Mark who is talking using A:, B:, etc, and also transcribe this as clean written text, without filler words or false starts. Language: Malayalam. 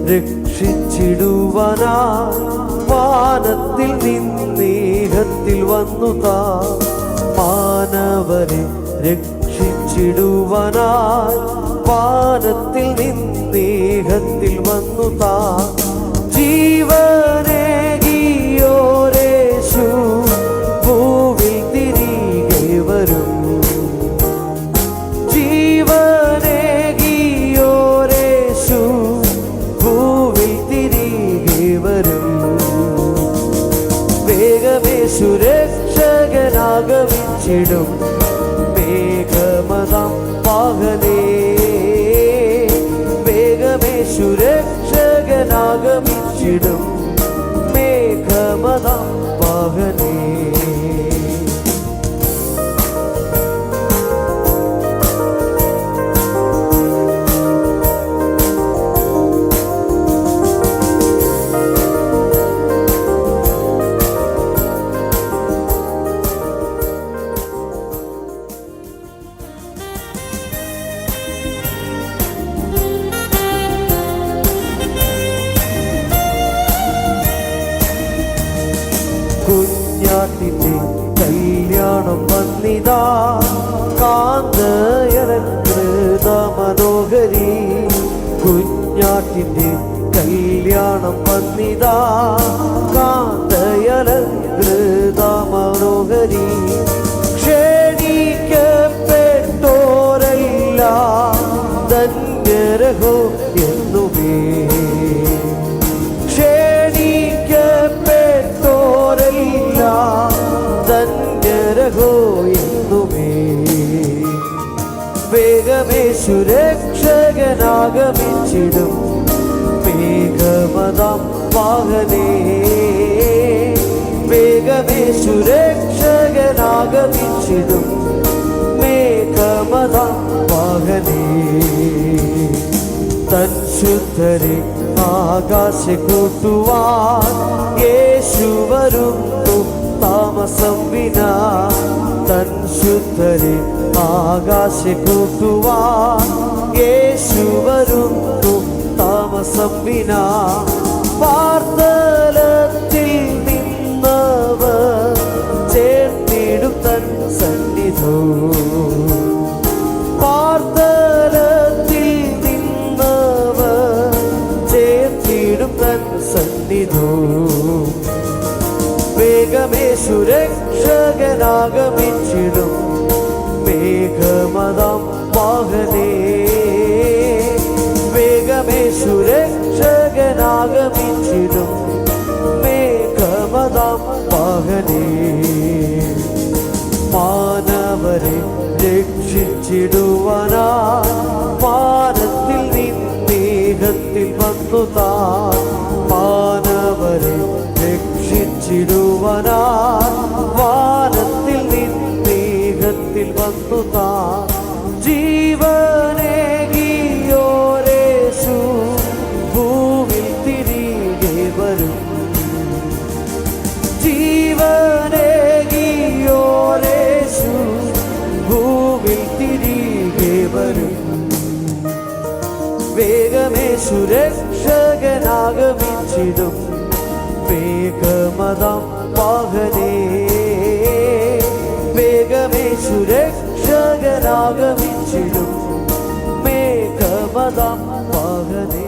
A: രക്ഷിച്ചിടുവാനായി വാനത്തിൽ നിന്നേഹത്തിൽ വന്നു താൻ. മാനവരെ രക്ഷിച്ചിടുവാനായി വാനത്തിൽ നിന്നേഹത്തിൽ വന്നു താൻ. ജീവനേകിയോരേശു ഭൂവിൽ തിരികെ വരും. ജീവനേകിയോരേശു ഭൂവിൽ തിരികെ വരും. വേഗമേശു രക്ഷകനാഗമിച്ചിടും മേഘമതാം വാഹനേ. വേഗമേശു രക്ഷകനാഗമിച്ചിടും മേഘമതാം വാഹനേ. കുഞ്ഞാട്ടിന്റെ കല്യാണം വന്നിതാ കാന്തയലങ്കൃത മനോഹരി. കുഞ്ഞാട്ടിന്റെ കല്യാണം വന്നിതാ കാന്തയലങ്കൃത മനോഹരി. ക്ഷണിക്കപ്പെട്ടോരെല്ലാം ധന്യരഹോ എന്നുമേ. ധന്യരഹോ എന്നുമേ. വേഗമേശു രക്ഷകനാഗമിച്ചിടും മേഘമതാം വാഹനേ. വേഗമേശു രക്ഷകനാഗമിച്ചിടും മേഘമതാം വാഹനേ. തൻ ശുദ്ധരെ ആകാശ കൂട്ടുവാൻ യേശു വരുന്നു താമസം വിനാ. തൻ ശുദ്ധരെ ആകാശ കൂട്ടുവാൻ യേശു വരുന്നു താമസം വിനാ. പാർത്തലത്തിൽ നിന്നവർ ചേർത്തിടും തൻ സന്നിധോ. പാർത്തലത്തിൽ നിന്നവർ ചേർത്തിടും തൻ സന്നിധോ. വേഗമേശു രക്ഷകനാഗമിച്ചിടും മേഘമതാം വാഹനേ. വേഗമേശു രക്ഷകനാഗമിച്ചിടും മേഘമതാം വാഹനേ. മാനവരെ രക്ഷിച്ചിടുവാനായി വാനത്തിൽ നിന്നേഹത്തിൽ വന്നു താൻ. മാനവരെ രക്ഷിച്ചിടുവാനായി വാനത്തിൽ നിന്നേഹത്തിൽ വന്നു താൻ. ജീവനേകിയോരേശു ഭൂവിൽ തിരികെ വരും. ജീവനേകിയോരേശു ഭൂവിൽ തിരികെ വരും. വേഗമേശു രക്ഷകനാഗമിച്ചിടും മേഘമതാം വാഹനേ. വേഗമേശു രക്ഷകനാഗമിച്ചിടും മേഘമതാം വാഹനേ.